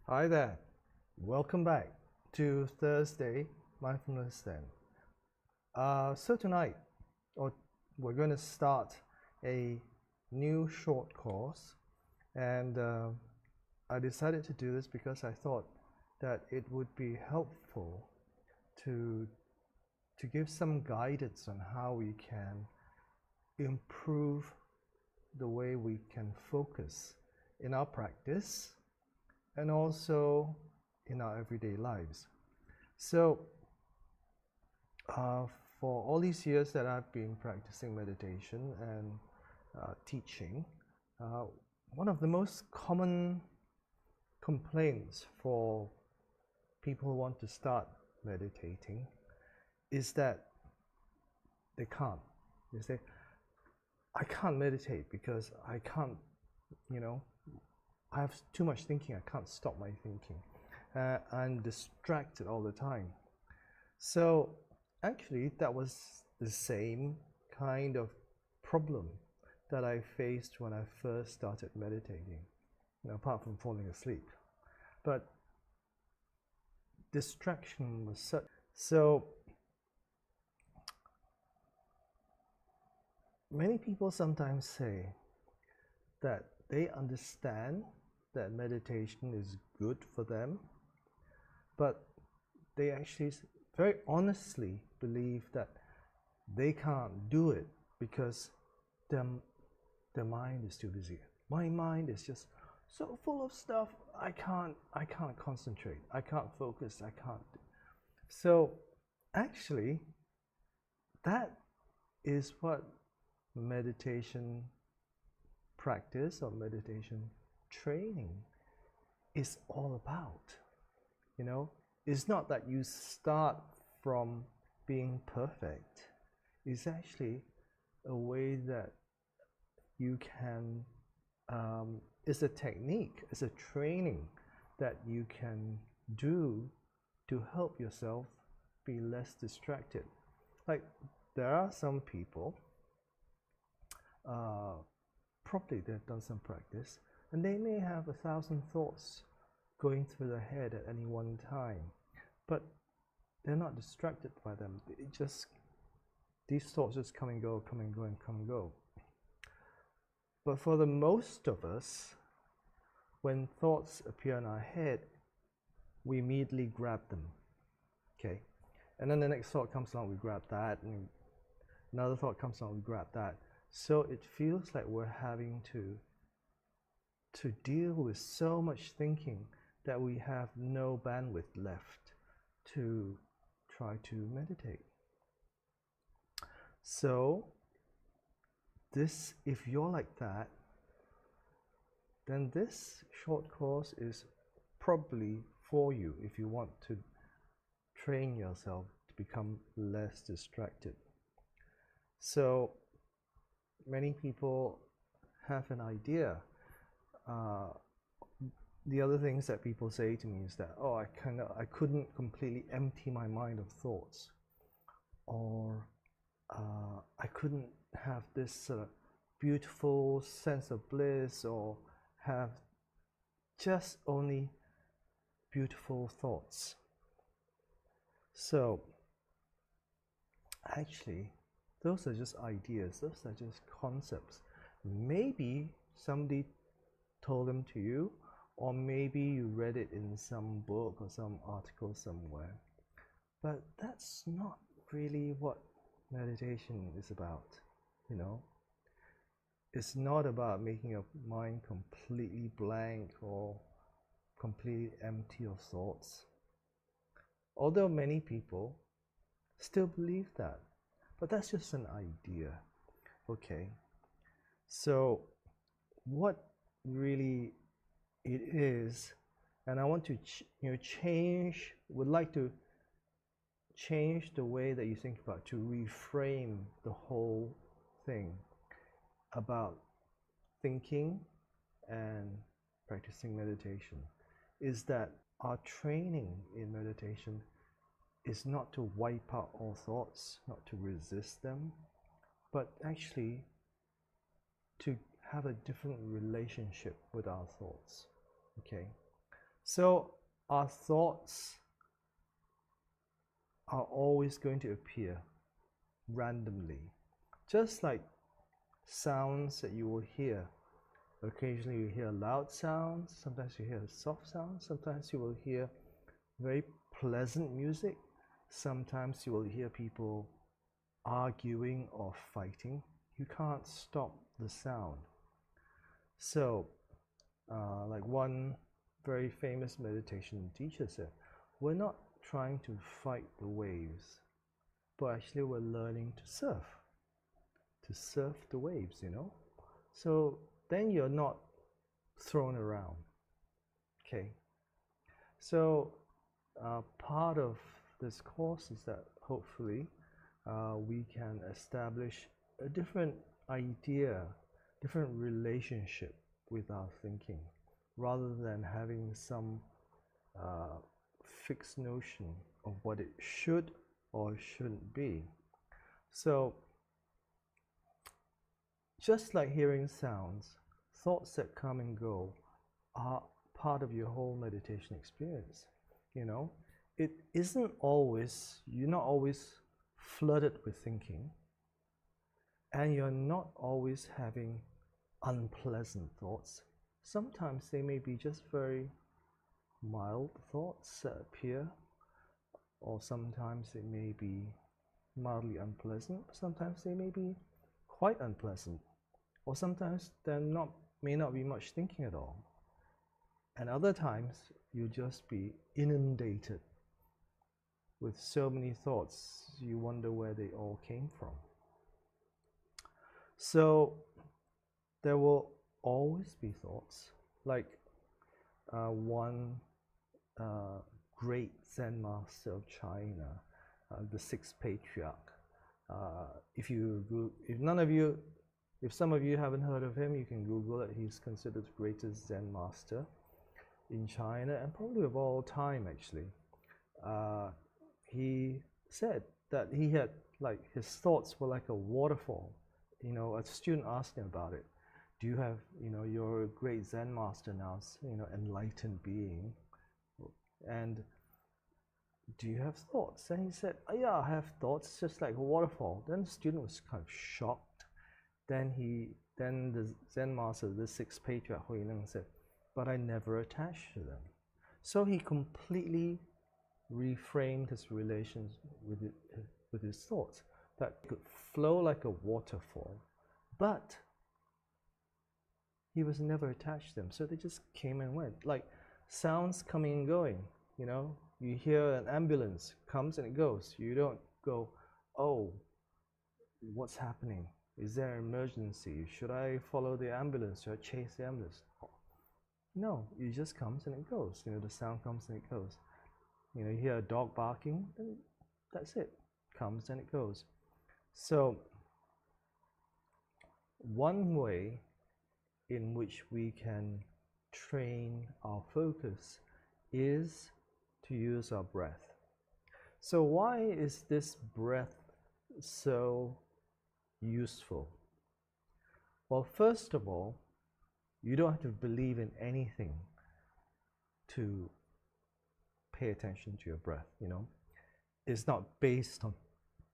Hi there, welcome back to Thursday Mindfulness then. So tonight, we're going to start a new short course, and I decided to do this because I thought that it would be helpful to give some guidance on how we can improve the way we can focus in our practice and also in our everyday lives. So for all these years that I've been practicing meditation and teaching, one of the most common complaints for people who want to start meditating is that they can't. They say, I can't meditate because I can't, I have too much thinking, I can't stop my thinking. I'm distracted all the time. So actually that was the same kind of problem that I faced when I first started meditating, apart from falling asleep. But distraction was such. So many people sometimes say that they understand that meditation is good for them, but they actually very honestly believe that they can't do it because their mind is too busy. My mind is just so full of stuff, I can't concentrate, I can't focus, I can't. So actually that is what meditation practice or meditation training is all about. It's not that you start from being perfect. It's actually a way that you can, it's a technique, it's a training that you can do to help yourself be less distracted. Like there are some people, probably they've done some practice, and they may have 1,000 thoughts going through their head at any one time, but they're not distracted by them. These thoughts just come and go, come and go, and come and go. But for the most of us, when thoughts appear in our head, we immediately grab them. Okay, and then the next thought comes along, we grab that, and another thought comes along, we grab that. So it feels like we're having to deal with so much thinking that we have no bandwidth left to try to meditate. So if you're like that, then this short course is probably for you if you want to train yourself to become less distracted. So many people have an idea. The other things that people say to me is that, I couldn't completely empty my mind of thoughts, or I couldn't have this beautiful sense of bliss, or have just only beautiful thoughts. So actually, those are just ideas, those are just concepts. Maybe somebody told them to you, or maybe you read it in some book or some article somewhere, but that's not really what meditation is about. It's not about making your mind completely blank or completely empty of thoughts, although many people still believe that, but that's just an idea. Okay, so what really it is, and I want to would like to change the way that you think about, to reframe the whole thing about thinking and practicing meditation, is that our training in meditation is not to wipe out all thoughts, not to resist them, but actually to have a different relationship with our thoughts. Okay, So our thoughts are always going to appear randomly, just like sounds that you will hear. Occasionally you hear loud sounds, sometimes you hear soft sounds, sometimes you will hear very pleasant music, sometimes you will hear people arguing or fighting. You can't stop the sound. So, like one very famous meditation teacher said, we're not trying to fight the waves, but actually we're learning to surf the waves, you know? So then you're not thrown around. Okay. So part of this course is that hopefully we can establish a different idea, different relationship with our thinking, rather than having some fixed notion of what it should or shouldn't be. So just like hearing sounds, thoughts that come and go are part of your whole meditation experience. You know, it isn't always, you're not always flooded with thinking, and you're not always having unpleasant thoughts. Sometimes they may be just very mild thoughts that appear, or sometimes it may be mildly unpleasant, sometimes they may be quite unpleasant, or sometimes there may not be much thinking at all. And other times you'll just be inundated with so many thoughts, you wonder where they all came from. So there will always be thoughts, like one great Zen master of China, the sixth patriarch. If some of you haven't heard of him, you can Google it. He's considered the greatest Zen master in China, and probably of all time, actually. He said that he had, like, his thoughts were like a waterfall. You know, a student asked him about it. Do you have, you know, you're a great Zen master now, you know, enlightened being, and do you have thoughts? And he said, oh, yeah, I have thoughts, just like a waterfall. Then the student was kind of shocked. Then the Zen master, the sixth patriarch, Huineng, said, but I never attached to them. So he completely reframed his relations with his thoughts, that could flow like a waterfall, but he was never attached to them. So they just came and went, like sounds coming and going. You know, you hear an ambulance comes and it goes. You don't go, oh, what's happening? Is there an emergency? Should I follow the ambulance? Should I chase the ambulance? No, it just comes and it goes. You know, the sound comes and it goes. You know, you hear a dog barking, and that's it. Comes and it goes. So one way in which we can train our focus is to use our breath. So why is this breath so useful? Well, first of all, you don't have to believe in anything to pay attention to your breath, you know. It's not based on,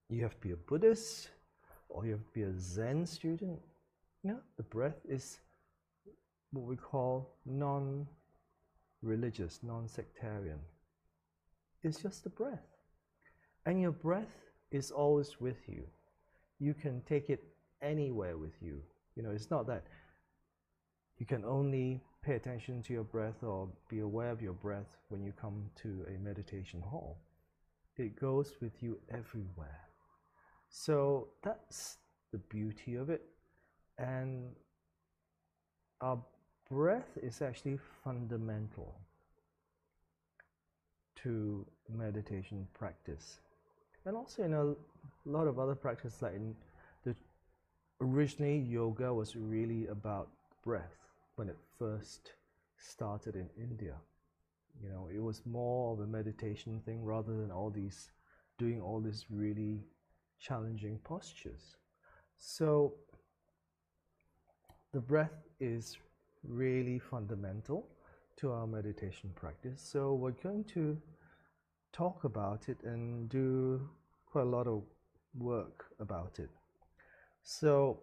you have to be a Buddhist or you have to be a Zen student. You know, the breath is what we call non-religious, non-sectarian. It's just the breath. And your breath is always with you. You can take it anywhere with you. You know, it's not that you can only pay attention to your breath or be aware of your breath when you come to a meditation hall. It goes with you everywhere. So that's the beauty of it. And our breath is actually fundamental to meditation practice. And also in a lot of other practices, like originally yoga was really about breath when it first started in India. You know, it was more of a meditation thing rather than doing all these really challenging postures. So the breath is really fundamental to our meditation practice. So we're going to talk about it and do quite a lot of work about it. So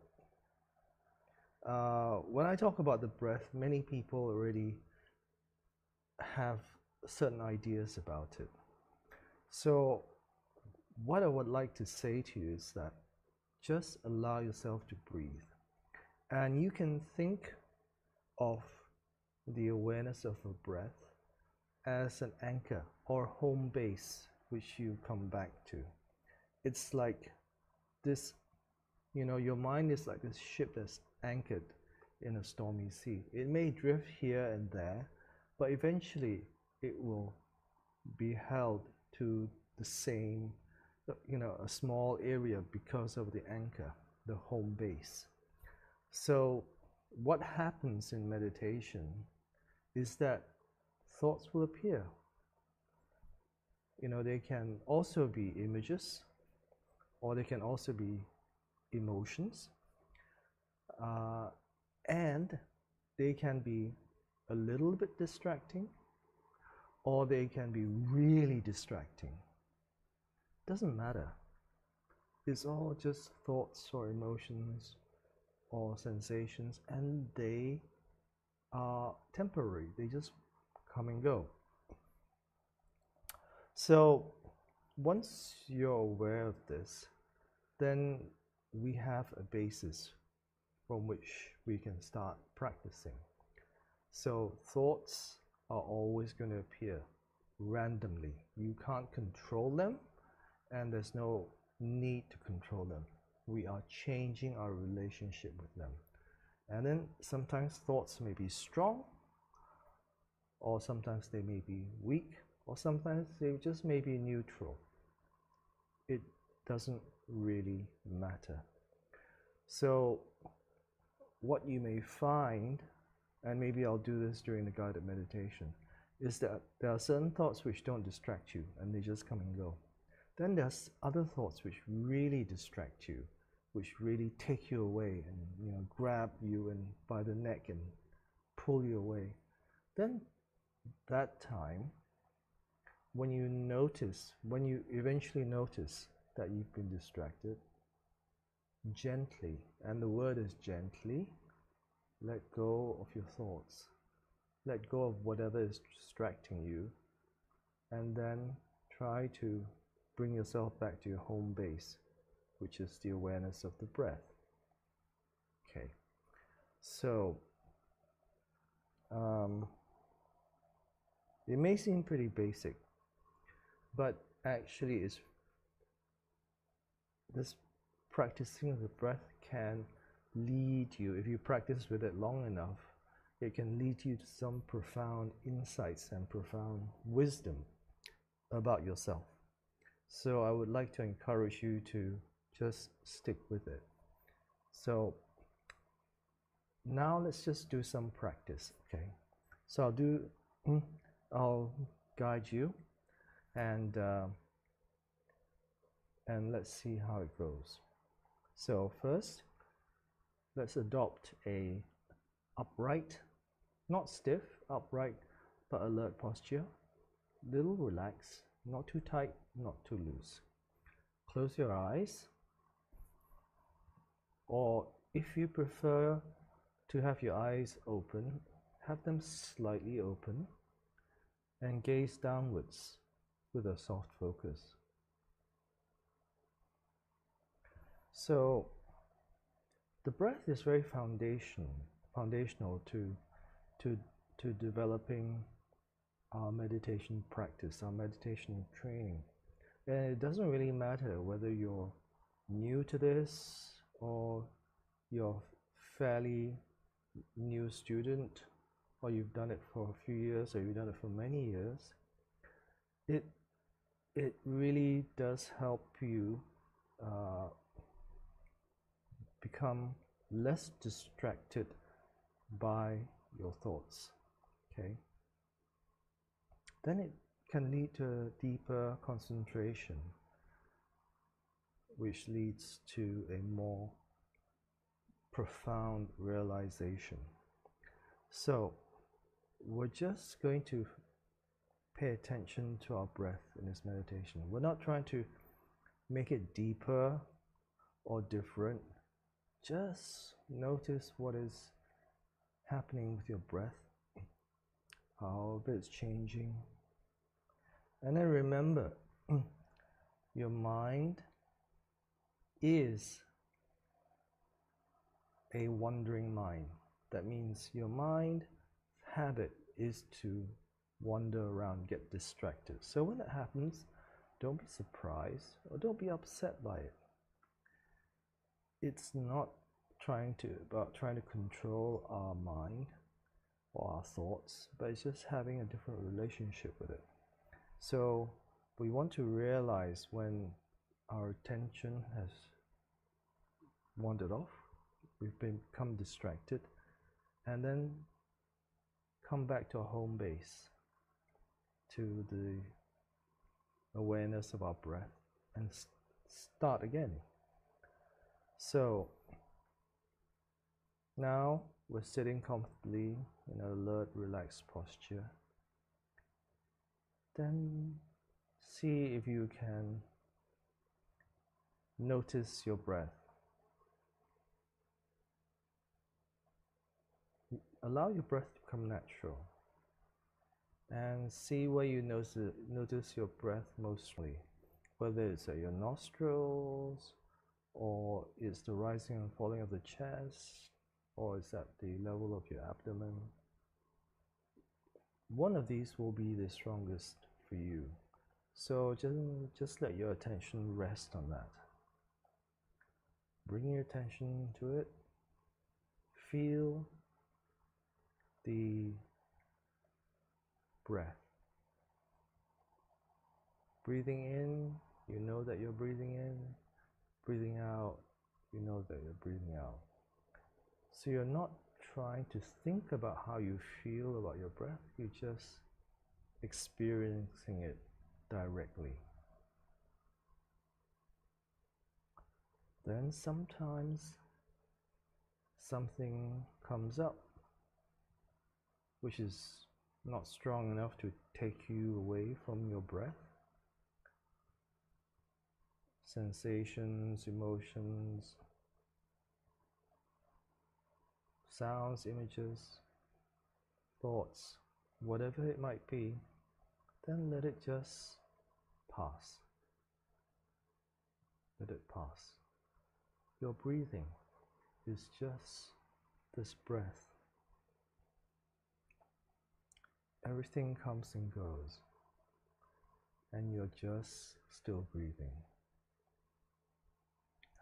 when I talk about the breath, many people already have certain ideas about it. So what I would like to say to you is that just allow yourself to breathe. And you can think of the awareness of a breath as an anchor or home base which you come back to. It's like this, your mind is like this ship that's anchored in a stormy sea. It may drift here and there, but eventually it will be held to the same, a small area because of the anchor, the home base. So what happens in meditation is that thoughts will appear. They can also be images, or they can also be emotions, and they can be a little bit distracting, or they can be really distracting. Doesn't matter. It's all just thoughts or emotions or sensations, and they are temporary. They just come and go. So once you're aware of this, then we have a basis from which we can start practicing. So thoughts are always going to appear randomly. You can't control them, and there's no need to control them. We are changing our relationship with them. And then sometimes thoughts may be strong, or sometimes they may be weak, or sometimes they just may be neutral. It doesn't really matter. So what you may find, and maybe I'll do this during the guided meditation, is that there are certain thoughts which don't distract you and they just come and go. Then there's other thoughts which really distract you, which really take you away and grab you and by the neck and pull you away. Then that time, when you eventually notice that you've been distracted, gently, and the word is gently, let go of your thoughts. Let go of whatever is distracting you, and then try to bring yourself back to your home base, which is the awareness of the breath. Okay, so it may seem pretty basic, but actually this practicing of the breath can lead you, if you practice with it long enough, it can lead you to some profound insights and profound wisdom about yourself. So I would like to encourage you to just stick with it. So now let's just do some practice, okay? So I'll guide you, and let's see how it goes. So first, let's adopt a upright, not stiff, upright, but alert posture. Little relaxed, not too tight, not too loose. Close your eyes, or if you prefer to have your eyes open, have them slightly open and gaze downwards with a soft focus. So the breath is very foundational to developing our meditation practice, our meditation training. And it doesn't really matter whether you're new to this or you're fairly new student, or you've done it for a few years, or you've done it for many years. It really does help you become less distracted by your thoughts. Okay. Then it can lead to a deeper concentration, which leads to a more profound realization. So we're just going to pay attention to our breath in this meditation. We're not trying to make it deeper or different. Just notice what is happening with your breath, how it's changing. And then remember, your mind is a wandering mind. That means your mind's habit is to wander around, get distracted. So when that happens, don't be surprised or don't be upset by it. It's not about trying to control our mind or our thoughts, but it's just having a different relationship with it. So we want to realize when our attention has wandered off, we've become distracted, and then come back to our home base, to the awareness of our breath, and start again. So now we're sitting comfortably in an alert, relaxed posture. Then see if you can notice your breath. Allow your breath to come natural and see where you notice your breath mostly, whether it's at your nostrils, or it's the rising and falling of the chest, or it's at the level of your abdomen. One of these will be the strongest for you. So just let your attention rest on that. Bring your attention to it. Feel the breath. Breathing in, you know that you're breathing in. Breathing out, you know that you're breathing out. So you're not trying to think about how you feel about your breath, you're just experiencing it directly. Then sometimes something comes up which is not strong enough to take you away from your breath. Sensations, emotions, sounds, images, thoughts, whatever it might be, then let it just pass. Let it pass. Your breathing is just this breath. Everything comes and goes, and you're just still breathing.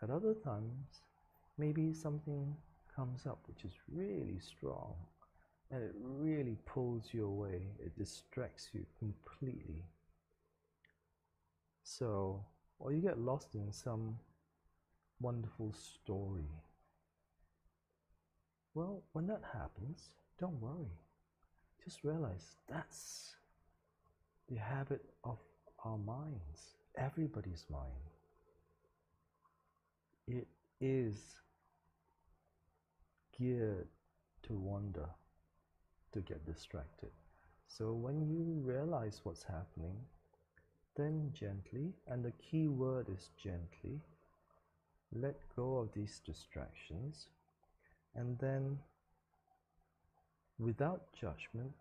At other times, maybe something comes up which is really strong, and it really pulls you away, it distracts you completely. So, or you get lost in some wonderful story. Well, when that happens, don't worry. Just realize that's the habit of our minds, everybody's mind. It is geared to wander, to get distracted. So when you realize what's happening, then gently, and the key word is gently, let go of these distractions, and then without judgment,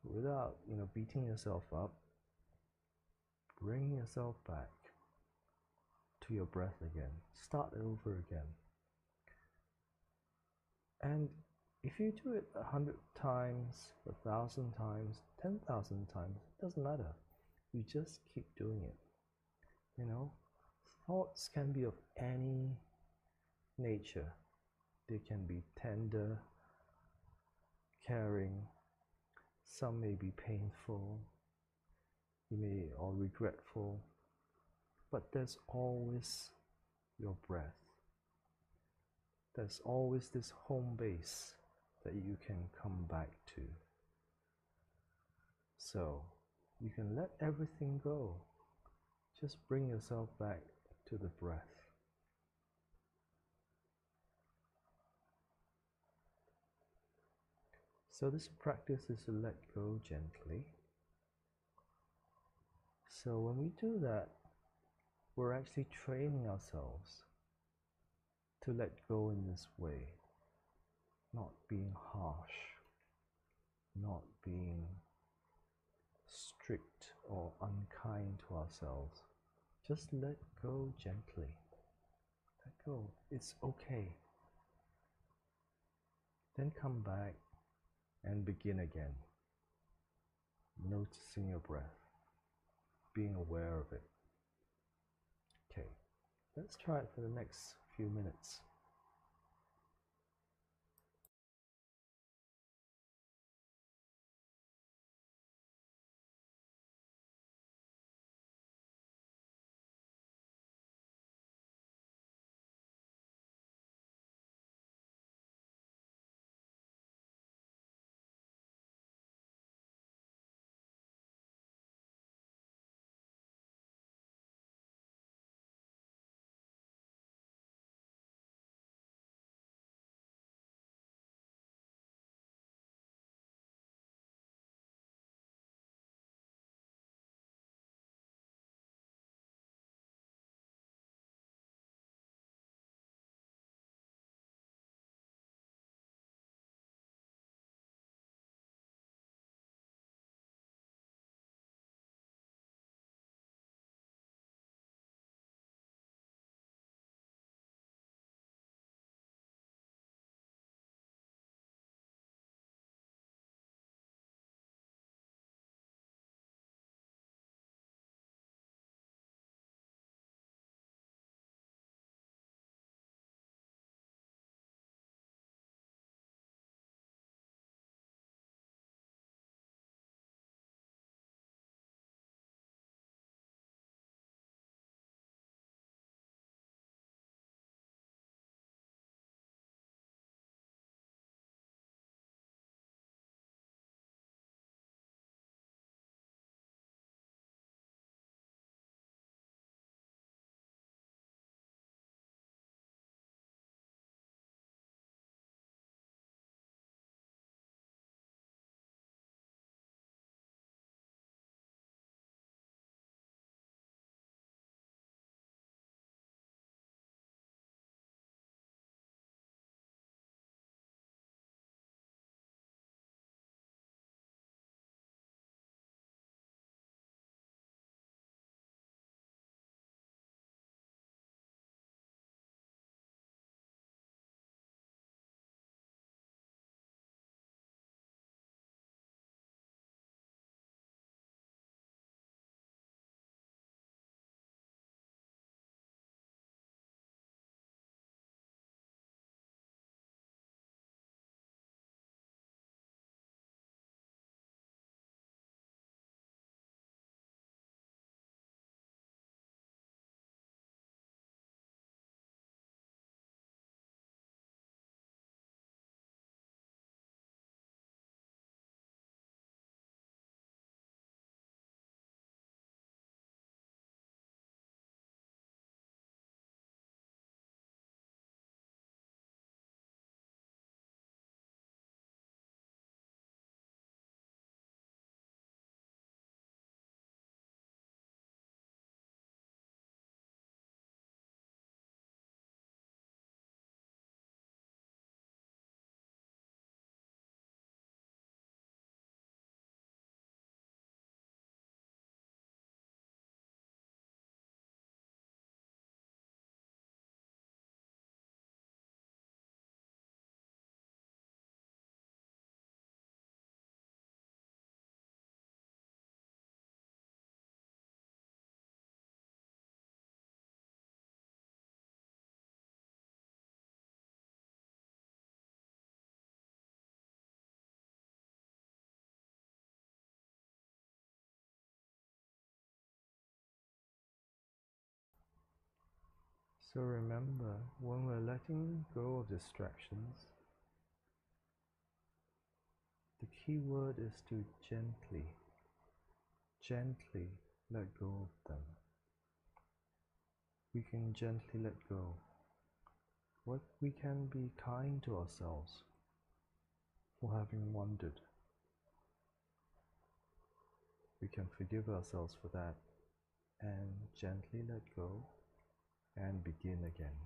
without beating yourself up, bring yourself back to your breath again. Start over again. And if you do it 100 times, 1,000 times, 10,000 times, it doesn't matter. You just keep doing it. Thoughts can be of any nature. They can be tender, caring, some may be painful, or regretful, but there's always your breath. There's always this home base that you can come back to. So you can let everything go. Just bring yourself back to the breath. So this practice is to let go gently. So when we do that, we're actually training ourselves to let go in this way, not being harsh, not being strict or unkind to ourselves. Just let go gently. Let go. It's okay. Then come back and begin again, noticing your breath, being aware of it. Okay, let's try it for the next few minutes. So remember, when we're letting go of distractions, the key word is to gently let go of them. We can gently let go. We can be kind to ourselves. for having wandered. We can forgive ourselves for that and gently let go and begin again.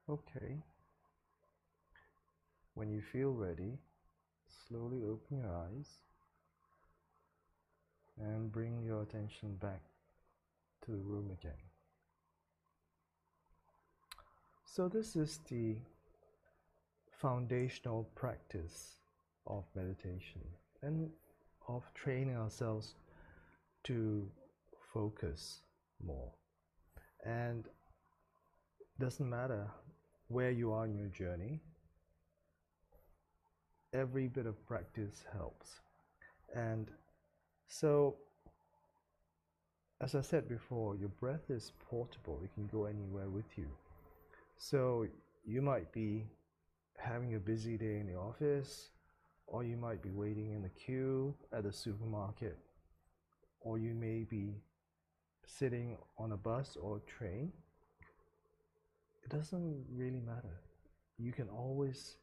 Okay, when you feel ready, slowly open your eyes and bring your attention back to the room again. So this is the foundational practice of meditation and of training ourselves to focus more. And it doesn't matter where you are in your journey, every bit of practice helps. And so, as I said before, your breath is portable. It can go anywhere with you. So you might be having a busy day in the office, or you might be waiting in the queue at the supermarket, or you may be sitting on a bus or a train. It doesn't really matter. You can always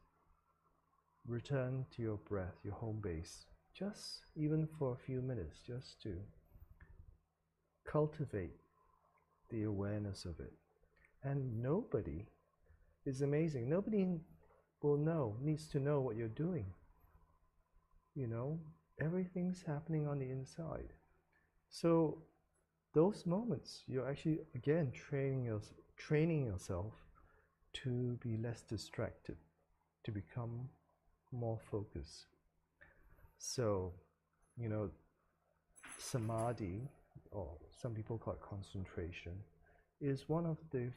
return to your breath, your home base, just even for a few minutes, just to cultivate the awareness of it. And nobody is amazing. Nobody needs to know what you're doing. You know, everything's happening on the inside. So those moments, you're actually, again, training yourself to be less distracted, to become more focused. So, you know, samadhi, or some people call it concentration, is one of the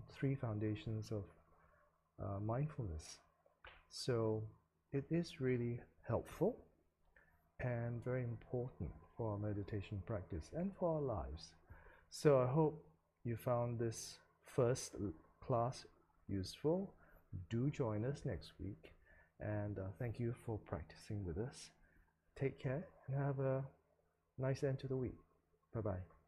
three foundations of mindfulness. So it is really helpful and very important for our meditation practice and for our lives. So I hope you found this first class useful. Do join us next week, and thank you for practicing with us. Take care and have a nice end to the week. Bye-bye.